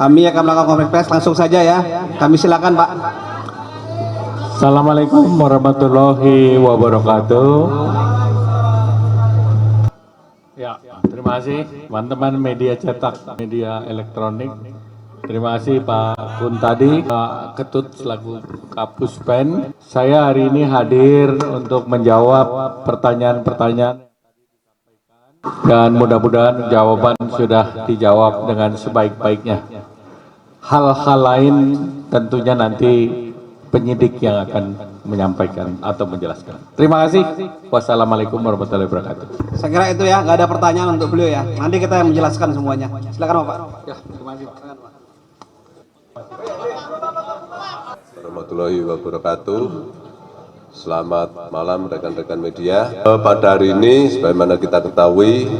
Kami akan melakukan konferensi pers langsung saja ya. Kami silakan Pak. Assalamualaikum warahmatullahi wabarakatuh. Ya, terima kasih teman-teman media cetak, media elektronik. Terima kasih Pak Kuntadi, Pak Ketut selaku Kapus Pen. Saya hari ini hadir untuk menjawab pertanyaan-pertanyaan dan mudah-mudahan jawaban sudah dijawab dengan sebaik-baiknya. Hal-hal lain tentunya nanti penyidik yang akan menyampaikan atau menjelaskan. Terima kasih. Wassalamualaikum warahmatullahi wabarakatuh. Saya kira itu ya, nggak ada pertanyaan untuk beliau ya. Nanti kita yang menjelaskan semuanya. Silakan Pak. Ya, terima kasih. Warahmatullahi wabarakatuh. Selamat malam rekan-rekan media. Pada hari ini, sebagaimana kita ketahui,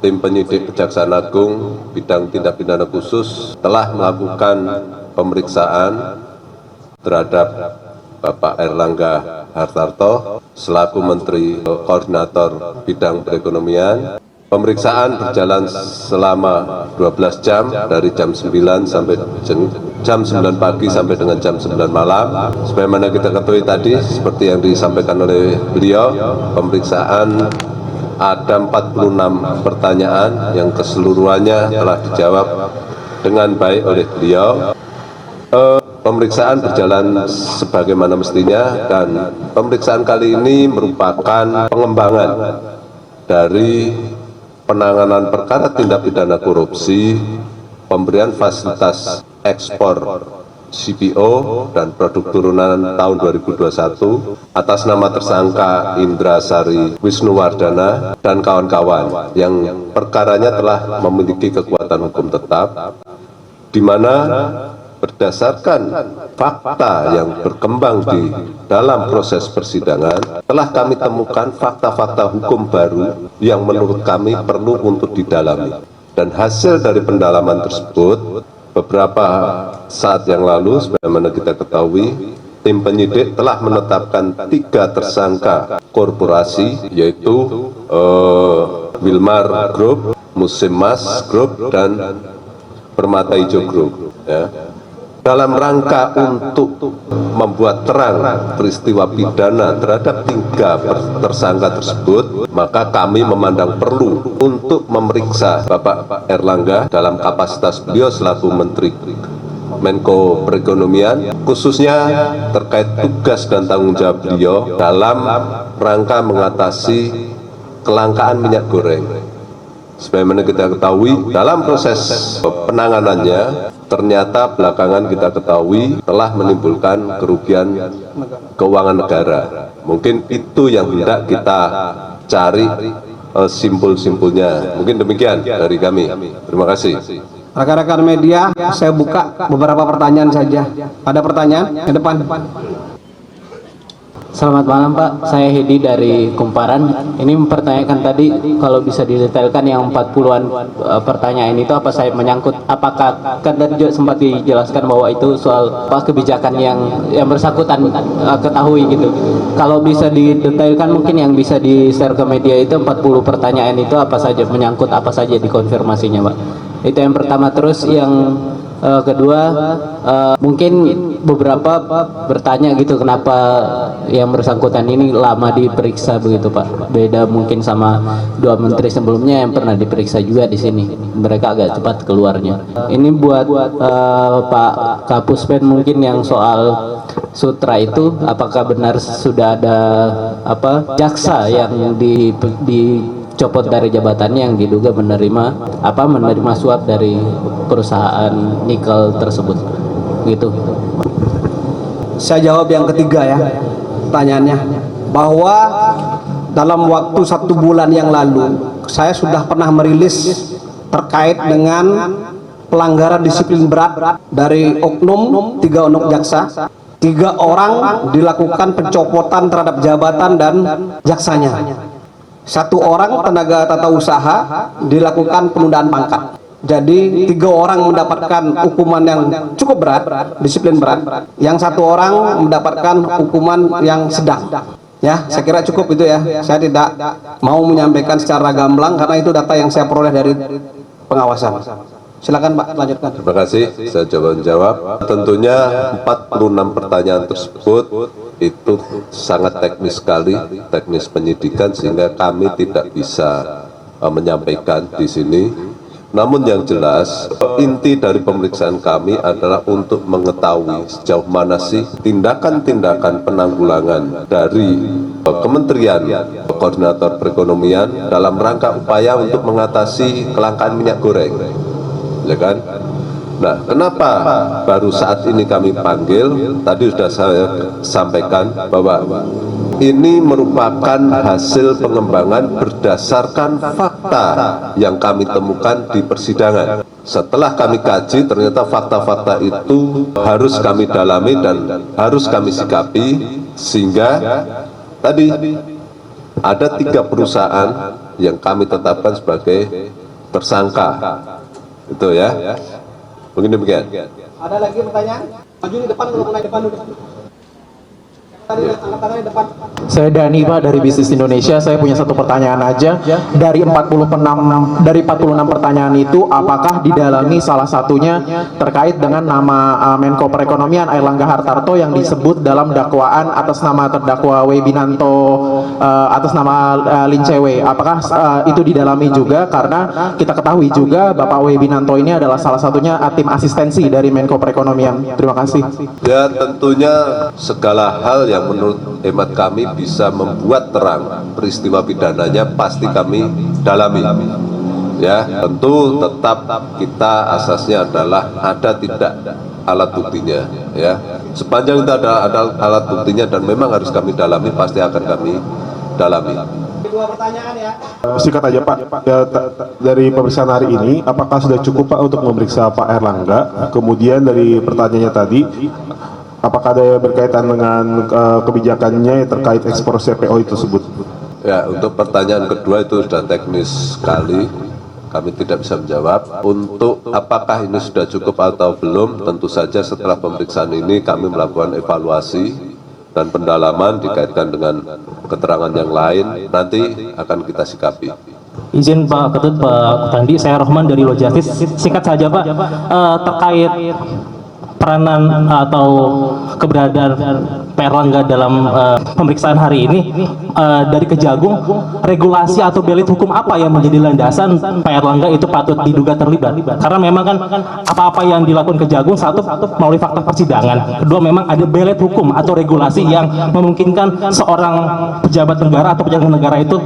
tim penyidik Kejaksaan Agung bidang tindak pidana khusus telah melakukan pemeriksaan terhadap Bapak Erlangga Hartarto selaku Menteri Koordinator Bidang Perekonomian. Pemeriksaan berjalan selama 12 jam dari jam 9 sampai jam 9 pagi sampai dengan jam 9 malam. Sebagaimana kita ketahui tadi, seperti yang disampaikan oleh beliau, pemeriksaan ada 46 pertanyaan yang keseluruhannya telah dijawab dengan baik oleh beliau. Pemeriksaan berjalan sebagaimana mestinya dan pemeriksaan kali ini merupakan pengembangan dari penanganan perkara tindak pidana korupsi, pemberian fasilitas ekspor CPO dan produk turunan tahun 2021 atas nama tersangka Indra Sari Wisnuwardana dan kawan-kawan yang perkaranya telah memiliki kekuatan hukum tetap, di mana berdasarkan fakta yang berkembang di dalam proses persidangan, telah kami temukan fakta-fakta hukum baru yang menurut kami perlu untuk didalami. Dan hasil dari pendalaman tersebut, beberapa saat yang lalu, sebagaimana kita ketahui, tim penyidik telah menetapkan 3 tersangka korporasi, yaitu Wilmar Group, Musim Mas Group, dan Permata Hijau Group. Ya. Dalam rangka untuk membuat terang peristiwa pidana terhadap 3 tersangka tersebut, maka kami memandang perlu untuk memeriksa Bapak Erlangga dalam kapasitas beliau selaku Menteri Menko Perekonomian, khususnya terkait tugas dan tanggung jawab beliau dalam rangka mengatasi kelangkaan minyak goreng. Sebagaimana kita ketahui, dalam proses penanganannya, ternyata belakangan kita ketahui telah menimbulkan kerugian keuangan negara. Mungkin itu yang hendak kita cari simpul-simpulnya. Mungkin demikian dari kami. Terima kasih. Rekan-rekan media, saya buka beberapa pertanyaan saja. Ada pertanyaan? Ke depan. Selamat malam Pak, saya Hedi dari Kumparan. Ini mempertanyakan tadi kalau bisa didetailkan yang 40-an pertanyaan itu apa saya menyangkut, apakah kan tadi juga sempat dijelaskan bahwa itu soal kebijakan yang bersangkutan ketahui gitu. Kalau bisa didetailkan mungkin yang bisa di-share ke media itu 40 pertanyaan itu apa saja, menyangkut apa saja dikonfirmasinya Pak. Itu yang pertama. Terus yang kedua, mungkin beberapa bertanya gitu kenapa yang bersangkutan ini lama diperiksa begitu Pak. Beda mungkin sama 2 menteri sebelumnya yang pernah diperiksa juga di sini. Mereka agak cepat keluarnya. Ini buat Pak Kapus Pen mungkin yang soal sutra itu, apakah benar sudah ada jaksa yang dicopot dari jabatannya yang diduga menerima suap dari perusahaan nikel tersebut gitu. Saya jawab yang ketiga ya, pertanyaannya, bahwa dalam waktu 1 bulan yang lalu saya sudah pernah merilis terkait dengan pelanggaran disiplin berat dari oknum 3 oknum jaksa. 3 orang dilakukan pencopotan terhadap jabatan dan jaksanya. 1 orang tenaga tata usaha dilakukan penundaan pangkat. Jadi 3 orang mendapatkan hukuman yang cukup berat, disiplin berat. Yang 1 orang mendapatkan hukuman yang sedang. Ya, saya kira cukup itu ya. Saya tidak mau menyampaikan secara gamblang karena itu data yang saya peroleh dari pengawasan. Silakan Pak, lanjutkan. Terima kasih, saya coba menjawab. Tentunya 46 pertanyaan tersebut itu sangat teknis sekali, teknis penyidikan, sehingga kami tidak bisa menyampaikan di sini. Namun yang jelas, inti dari pemeriksaan kami adalah untuk mengetahui sejauh mana sih tindakan-tindakan penanggulangan dari Kementerian Koordinator Perekonomian dalam rangka upaya untuk mengatasi kelangkaan minyak goreng. Ya kan? Nah, kenapa baru saat ini kami panggil? Tadi sudah saya sampaikan bahwa ini merupakan hasil pengembangan berdasarkan fakta yang kami temukan di persidangan. Setelah kami kaji, ternyata fakta-fakta itu harus kami dalami dan harus kami sikapi, sehingga tadi ada 3 perusahaan yang kami tetapkan sebagai tersangka. Itu ya. Mungkin demikian. Ada lagi pertanyaan? Maju di depan, kalau naik depan dulu. Angkat tangannya depan. Saya Dani Pak dari Bisnis Indonesia. Saya punya satu pertanyaan aja. Dari 46 pertanyaan itu, apakah didalami salah satunya terkait dengan nama Menko Perekonomian Airlangga Hartarto yang disebut dalam dakwaan atas nama terdakwa W. Binanto atas nama Lin Cewe? Apakah itu didalami juga? Karena kita ketahui juga Bapak W. Binanto ini adalah salah satunya tim asistensi dari Menko Perekonomian. Terima kasih. Ya, tentunya segala hal yang menurut hemat kami bisa membuat terang peristiwa pidananya pasti kami dalami. Ya, tentu tetap kita asasnya adalah ada tidak alat buktinya. Ya, sepanjang itu ada alat buktinya dan memang harus kami dalami, pasti akan kami dalami. 2 pertanyaan ya. Singkat aja Pak, dari pemeriksaan hari ini, apakah sudah cukup Pak untuk memeriksa Pak Airlangga? Kemudian dari pertanyaannya tadi, apakah ada berkaitan dengan kebijakannya terkait ekspor CPO itu tersebut? Ya, untuk pertanyaan kedua itu sudah teknis sekali, kami tidak bisa menjawab. Untuk apakah ini sudah cukup atau belum, tentu saja setelah pemeriksaan ini kami melakukan evaluasi dan pendalaman dikaitkan dengan keterangan yang lain, nanti akan kita sikapi. Izin Pak Ketut, Pak Tandi, saya Rohman dari Lojastis. Singkat saja Pak, terkait peranan atau keberadaan Pak Airlangga dalam pemeriksaan hari ini, dari Kejagung, regulasi atau belit hukum apa yang menjadi landasan Pak Airlangga itu patut diduga terlibat? Karena memang kan apa-apa yang dilakukan Kejagung, satu melalui fakta persidangan, kedua memang ada belit hukum atau regulasi yang memungkinkan seorang pejabat negara atau pejabat negara itu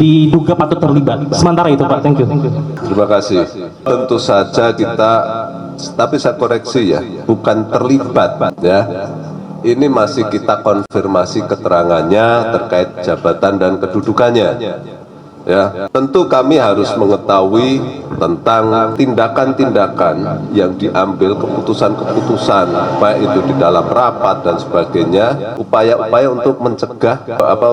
diduga patut terlibat. Sementara itu Pak, thank you. Terima kasih. Tentu saja kita, tapi saya koreksi ya, bukan terlibat ya. Ini masih kita konfirmasi keterangannya terkait jabatan dan kedudukannya. Ya, tentu kami harus mengetahui tentang tindakan-tindakan yang diambil, keputusan-keputusan, baik itu di dalam rapat dan sebagainya, upaya-upaya untuk mencegah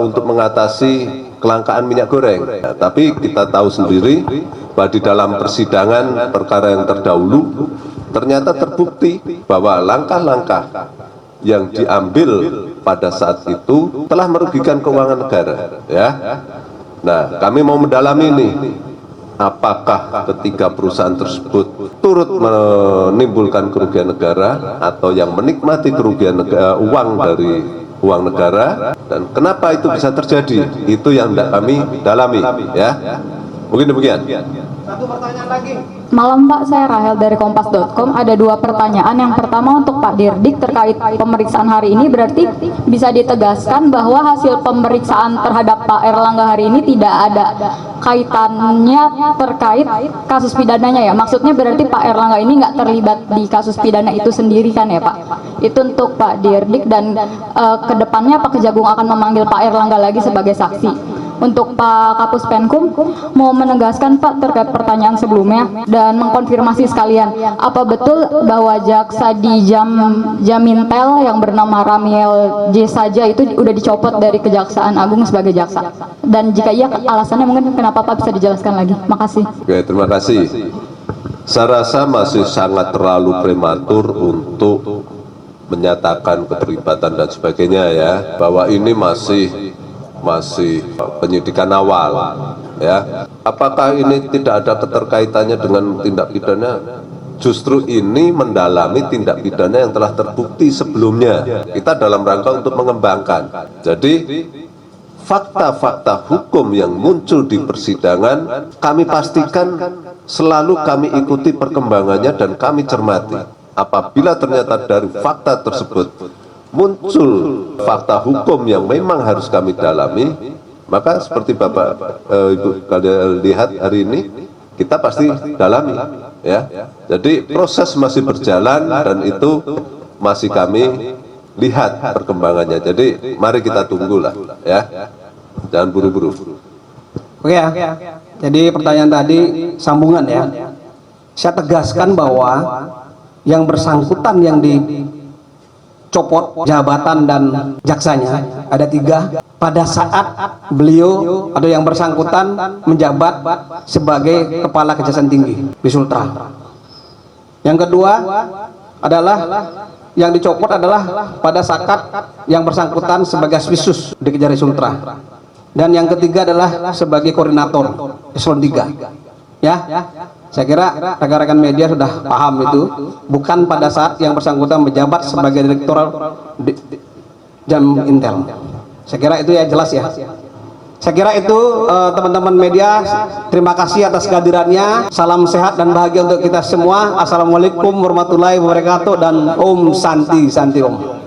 untuk mengatasi kelangkaan minyak goreng. Ya, tapi kita tahu sendiri bahwa di dalam persidangan perkara yang terdahulu ternyata terbukti bahwa langkah-langkah yang diambil pada saat itu telah merugikan keuangan negara. Ya. Nah, kami mau mendalami ini, apakah ketiga perusahaan tersebut turut menimbulkan kerugian negara atau yang menikmati kerugian uang dari uang negara, dan kenapa itu bisa terjadi? Itu yang kami dalami. Ya. Mungkin demikian. Satu pertanyaan lagi. Malam Pak, saya Rahel dari Kompas.com. Ada 2 pertanyaan. Yang pertama untuk Pak Dirdik terkait pemeriksaan hari ini, berarti bisa ditegaskan bahwa hasil pemeriksaan terhadap Pak Airlangga hari ini tidak ada kaitannya terkait kasus pidananya ya? Maksudnya berarti Pak Airlangga ini nggak terlibat di kasus pidana itu sendiri kan ya Pak? Itu untuk Pak Dirdik, dan kedepannya Pak Kejagung akan memanggil Pak Airlangga lagi sebagai saksi. Untuk Pak Kapus Penkum, mau menegaskan Pak terkait pertanyaan sebelumnya dan mengkonfirmasi sekalian, apa betul bahwa jaksa di Jamintel yang bernama Ramiel J saja itu udah dicopot dari Kejaksaan Agung sebagai jaksa? Dan jika iya, alasannya mungkin kenapa Pak, bisa dijelaskan lagi? Makasih. Oke, terima kasih. Saya rasa masih sangat terlalu prematur untuk menyatakan keterlibatan dan sebagainya ya, bahwa ini masih penyidikan awal. ya. Apakah ini tidak ada keterkaitannya dengan tindak pidana? Justru ini mendalami tindak pidana yang telah terbukti sebelumnya. Kita dalam rangka untuk mengembangkan. Jadi fakta-fakta hukum yang muncul di persidangan kami pastikan selalu kami ikuti perkembangannya dan kami cermati. Apabila ternyata dari fakta tersebut muncul fakta hukum yang memang harus kami dalami, maka seperti Bapak Ibu kalian lihat hari ini, kita pasti dalami, ya. Jadi proses masih berjalan dan itu masih kami lihat perkembangannya. Jadi mari kita tunggulah, ya. Jangan buru-buru. Oke ya. Jadi pertanyaan tadi sambungan ya. Saya tegaskan bahwa yang bersangkutan yang dicopot jabatan dan jaksanya ada 3 pada saat beliau atau yang bersangkutan menjabat sebagai Kepala Kejaksaan Tinggi di Sultra. Yang kedua adalah yang dicopot adalah pada saat yang bersangkutan sebagai Swisus di Kejari Sultra. Dan yang ketiga adalah sebagai koordinator eselon 3. Ya, saya kira rekan-rekan media sudah paham itu. Bukan pada saat yang bersangkutan menjabat sebagai Direktur Jam Intel. Saya kira itu ya jelas ya. Saya kira itu teman-teman media, terima kasih atas kehadirannya. Salam sehat dan bahagia untuk kita semua. Assalamualaikum warahmatullahi wabarakatuh dan Om Santi Santi Om.